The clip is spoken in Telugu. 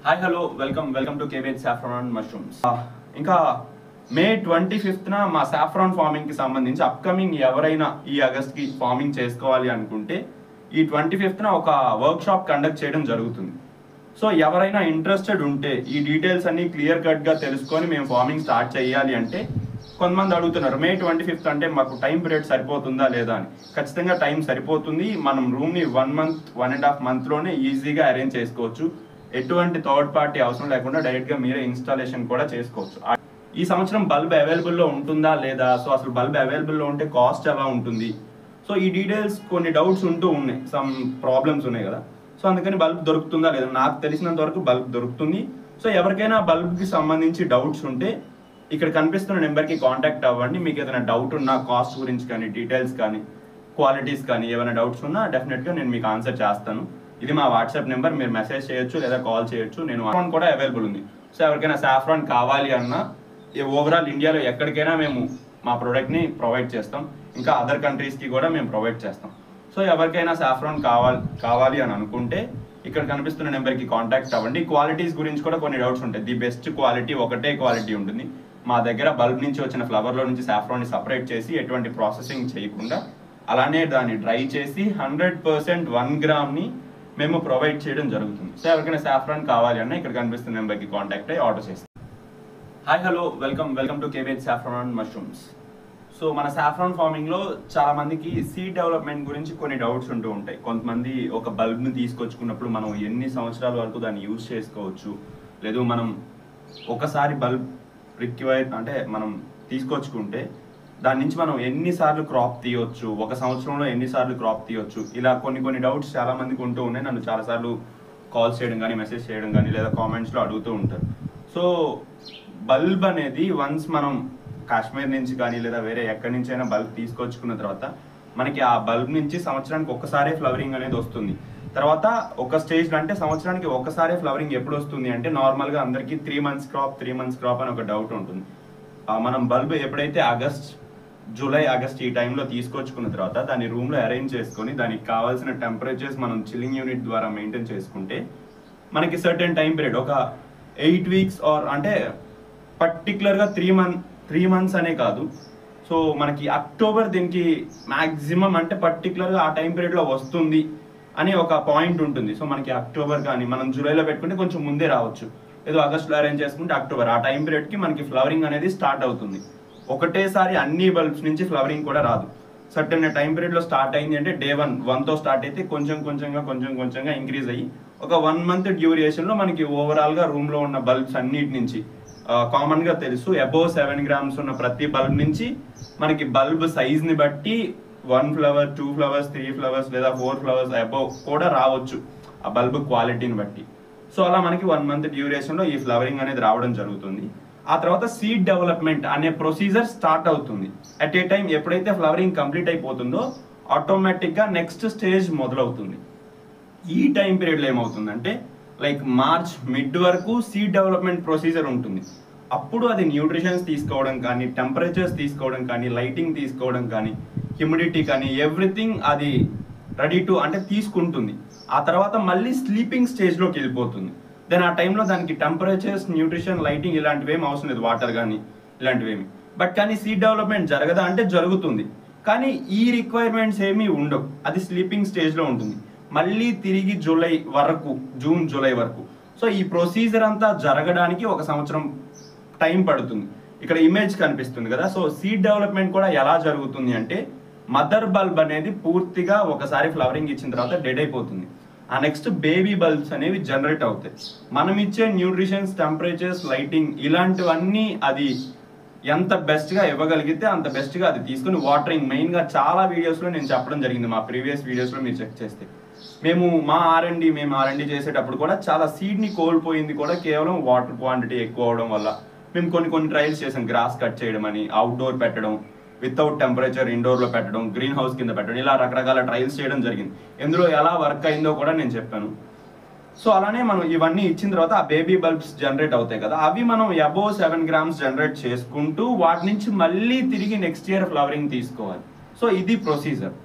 Hi hello welcome to KBH saffron mushrooms. ఇంకా మే 25న మా సాఫ్రాన్ ఫార్మింగ్ కి సంబంధించి అప్కమింగ్ ఎవరైనా ఈ ఆగస్ట్ కి ఫార్మింగ్ చేసుకోవాలి అనుకుంటే ఈ 25న ఒక వర్క్ షాప్ కండక్ట్ చేయడం జరుగుతుంది. సో ఎవరైనా ఇంట్రెస్టెడ్ ఉంటే ఈ డీటెయిల్స్ అన్ని క్లియర్ కట్ గా తెలుసుకొని మేము ఫార్మింగ్ స్టార్ట్ చేయాలి అంటే కొంతమంది అడుగుతున్నారు మే 25th అంటే మాకు టైం పీరియడ్ సరిపోతుందా లేదా అని. ఖచ్చితంగా టైం సరిపోతుంది. మనం రూమ్ ని 1 month 1.5 month లోనే ఈజీగా అరేంజ్ చేసుకోవచ్చు. ఎటువంటి థర్డ్ పార్టీ అవసరం లేకుండా డైరెక్ట్ గా మీరే ఇన్స్టాలేషన్ కూడా చేసుకోవచ్చు. ఈ సంవత్సరం బల్బ్ అవైలబుల్లో ఉంటుందా లేదా, సో అసలు బల్బ్ అవైలబుల్లో ఉంటే కాస్ట్ ఎలా ఉంటుంది, సో ఈ డీటెయిల్స్ కొన్ని డౌట్స్ ఉంటూ ఉన్నాయి, సమ్ ప్రాబ్లమ్స్ ఉన్నాయి కదా. సో అందుకని బల్బ్ దొరుకుతుందా లేదా, నాకు తెలిసినంత వరకు బల్బ్ దొరుకుతుంది. సో ఎవరికైనా బల్బ్కి సంబంధించి డౌట్స్ ఉంటే ఇక్కడ కనిపిస్తున్న నెంబర్కి కాంటాక్ట్ అవ్వండి. మీకు ఏదైనా డౌట్ ఉన్నా కాస్ట్ గురించి కానీ, డీటెయిల్స్ కానీ, క్వాలిటీస్ కానీ ఏమైనా డౌట్స్ ఉన్నా డెఫినెట్గా నేను మీకు ఆన్సర్ చేస్తాను. ఇది మా వాట్సాప్ నెంబర్, మీరు మెసేజ్ చేయొచ్చు లేదా కాల్ చేయొచ్చు. నేను సాఫ్రాన్ కూడా అవైలబుల్ ఉంది. సో ఎవరికైనా సాఫ్రాన్ కావాలి అన్నా ఓవరాల్ ఇండియాలో ఎక్కడికైనా మేము మా ప్రోడక్ట్ని ప్రొవైడ్ చేస్తాం. ఇంకా అదర్ కంట్రీస్కి కూడా మేము ప్రొవైడ్ చేస్తాం. సో ఎవరికైనా సాఫ్రాన్ కావాలి అని అనుకుంటే ఇక్కడ కనిపిస్తున్న నెంబర్కి కాంటాక్ట్ అవ్వండి. క్వాలిటీస్ గురించి కూడా కొన్ని డౌట్స్ ఉంటాయి. ది బెస్ట్ క్వాలిటీ ఒకటే క్వాలిటీ ఉంటుంది. మా దగ్గర బల్బ్ నుంచి వచ్చిన ఫ్లవర్లో నుంచి సాఫ్రాన్ని సపరేట్ చేసి ఎటువంటి ప్రాసెసింగ్ చేయకుండా అలానే దాన్ని డ్రై చేసి 100% 1 గ్రామ్ని మేము ప్రొవైడ్ చేయడం జరుగుతుంది. సో ఎవరికైనా సాఫ్రాన్ కావాలి అన్నా ఇక్కడ కనిపిస్తున్న నెంబర్కి కాంటాక్ట్ అయ్యి ఆర్డర్ చేస్తాం. Hi hello welcome to KBH saffron mushrooms. So మన సాఫ్రాన్ ఫార్మింగ్లో చాలా మందికి సీడ్ డెవలప్మెంట్ గురించి కొన్ని డౌట్స్ ఉంటూ ఉంటాయి. కొంతమంది ఒక బల్బ్ని తీసుకొచ్చుకున్నప్పుడు మనం ఎన్ని సంవత్సరాల వరకు దాన్ని యూజ్ చేసుకోవచ్చు, లేదు మనం ఒకసారి బల్బ్ రిక్వైర్ అంటే మనం తీసుకొచ్చుకుంటే దాని నుంచి మనం ఎన్నిసార్లు క్రాప్ తీయొచ్చు, ఒక సంవత్సరంలో ఎన్నిసార్లు క్రాప్ తీయొచ్చు, ఇలా కొన్ని డౌట్స్ చాలా మందికి ఉంటూ ఉన్నాయి. నన్ను చాలాసార్లు కాల్స్ చేయడం కానీ, మెసేజ్ చేయడం కానీ, లేదా కామెంట్స్లో అడుగుతూ ఉంటారు. సో బల్బ్ అనేది వన్స్ మనం కాశ్మీర్ నుంచి కానీ లేదా వేరే ఎక్కడి నుంచి అయినా బల్బ్ తీసుకొచ్చుకున్న తర్వాత మనకి ఆ బల్బ్ నుంచి సంవత్సరానికి ఒక్కసారే ఫ్లవరింగ్ అనేది వస్తుంది. తర్వాత ఒక స్టేజ్ అంటే సంవత్సరానికి ఒక్కసారే ఫ్లవరింగ్ ఎప్పుడు వస్తుంది అంటే నార్మల్గా అందరికీ 3 months క్రాప్ అని ఒక డౌట్ ఉంటుంది. మనం బల్బ్ ఎప్పుడైతే జూలై ఆగస్ట్ ఈ టైంలో తీసుకొచ్చుకున్న తర్వాత దాన్ని రూమ్లో అరేంజ్ చేసుకొని దానికి కావాల్సిన టెంపరేచర్స్ మనం చిల్లింగ్ యూనిట్ ద్వారా మెయింటైన్ చేసుకుంటే మనకి సర్టెన్ టైం పీరియడ్ ఒక 8 weeks ఆర్ అంటే పర్టికులర్గా 3 months అనే కాదు. సో మనకి అక్టోబర్ దీనికి మ్యాక్సిమం అంటే పర్టికులర్గా ఆ టైం పీరియడ్లో వస్తుంది అని ఒక పాయింట్ ఉంటుంది. సో మనకి అక్టోబర్ కానీ మనం జూలైలో పెట్టుకుంటే కొంచెం ముందే రావచ్చు, ఏదో ఆగస్టులో అరేంజ్ చేసుకుంటే అక్టోబర్ ఆ టైం పీరియడ్కి మనకి ఫ్లవరింగ్ అనేది స్టార్ట్ అవుతుంది. ఒకటేసారి అన్ని బల్బ్స్ నుంచి ఫ్లవరింగ్ కూడా రాదు. సర్టెన్ టైం పీరియడ్లో స్టార్ట్ అయింది అంటే డే 1తో స్టార్ట్ అయితే కొంచెంగా ఇంక్రీజ్ అయ్యి ఒక 1 month డ్యూరేషన్లో మనకి ఓవరాల్గా రూమ్లో ఉన్న బల్బ్స్ అన్నిటి నుంచి కామన్గా తెలుసు అబోవ్ 7 grams ఉన్న ప్రతి బల్బ్ నుంచి మనకి బల్బ్ సైజ్ని బట్టి 1 flower 2 flowers 3 flowers లేదా 4 flowers అబోవ్ కూడా రావచ్చు ఆ బల్బ్ క్వాలిటీని బట్టి. సో అలా మనకి 1 month డ్యూరేషన్లో ఈ ఫ్లవరింగ్ అనేది రావడం జరుగుతుంది. ఆ తర్వాత సీడ్ డెవలప్మెంట్ అనే ప్రొసీజర్ స్టార్ట్ అవుతుంది. అట్ ఏ టైం ఎప్పుడైతే ఫ్లవరింగ్ కంప్లీట్ అయిపోతుందో ఆటోమేటిక్గా నెక్స్ట్ స్టేజ్ మొదలవుతుంది. ఈ టైం పీరియడ్లో ఏమవుతుందంటే లైక్ మార్చ్ మిడ్ వరకు సీడ్ డెవలప్మెంట్ ప్రొసీజర్ ఉంటుంది. అప్పుడు అది న్యూట్రిషన్స్ తీసుకోవడం కానీ, టెంపరేచర్స్ తీసుకోవడం కానీ, లైటింగ్ తీసుకోవడం కానీ, హ్యూమిడిటీ కానీ ఎవ్రీథింగ్ అది రెడీ టు అంటే తీసుకుంటుంది. ఆ తర్వాత మళ్ళీ స్లీపింగ్ స్టేజ్లోకి వెళ్ళిపోతుంది. దెన్ ఆ టైంలో దానికి టెంపరేచర్స్, న్యూట్రిషన్, లైటింగ్ ఇలాంటివి ఏమి అవసరం లేదు, వాటర్ కానీ ఇలాంటివేమి. బట్ కానీ సీడ్ డెవలప్మెంట్ జరగదా అంటే జరుగుతుంది, కానీ ఈ రిక్వైర్మెంట్స్ ఏమీ ఉండవు. అది స్లీపింగ్ స్టేజ్లో ఉంటుంది. మళ్ళీ తిరిగి జూన్ జూలై వరకు. సో ఈ ప్రొసీజర్ అంతా జరగడానికి 1 సంవత్సరం టైం పడుతుంది. ఇక్కడ ఇమేజ్ కనిపిస్తుంది కదా. సో సీడ్ డెవలప్మెంట్ కూడా ఎలా జరుగుతుంది అంటే మదర్ బల్బ్ అనేది పూర్తిగా ఒకసారి ఫ్లవరింగ్ ఇచ్చిన తర్వాత డెడ్ అయిపోతుంది. ఆ నెక్స్ట్ బేబీ బల్బ్స్ అనేవి జనరేట్ అవుతాయి. మనం ఇచ్చే న్యూట్రిషన్స్, టెంపరేచర్స్, లైటింగ్ ఇలాంటివన్నీ అది ఎంత బెస్ట్గా ఇవ్వగలిగితే అంత బెస్ట్గా అది తీసుకుని వాటరింగ్ మెయిన్గా చాలా వీడియోస్లో నేను చెప్పడం జరిగింది. మా ప్రీవియస్ వీడియోస్లో మీరు చెక్ చేస్తే మేము ఆర్ఎండి చేసేటప్పుడు కూడా చాలా సీడ్ని కోల్పోయింది కూడా కేవలం వాటర్ క్వాంటిటీ ఎక్కువ అవడం వల్ల. మేము కొన్ని ట్రయల్స్ చేసాం. గ్రాస్ కట్ చేయడం అని, అవుట్డోర్ పెట్టడం, వితౌట్ టెంపరేచర్ ఇండోర్లో పెట్టడం, గ్రీన్ హౌస్ కింద పెట్టడం, ఇలా రకరకాల ట్రయల్స్ చేయడం జరిగింది. ఎందులో ఎలా వర్క్ అయిందో కూడా నేను చెప్పాను. సో అలానే మనం ఇవన్నీ ఇచ్చిన తర్వాత ఆ బేబీ బల్బ్స్ జనరేట్ అవుతాయి కదా, అవి మనం అబోవ్ 7 grams జనరేట్ చేసుకుంటూ వాటి నుంచి మళ్ళీ తిరిగి నెక్స్ట్ ఇయర్ ఫ్లవరింగ్ తీసుకోవాలి. సో ఇది ప్రొసీజర్.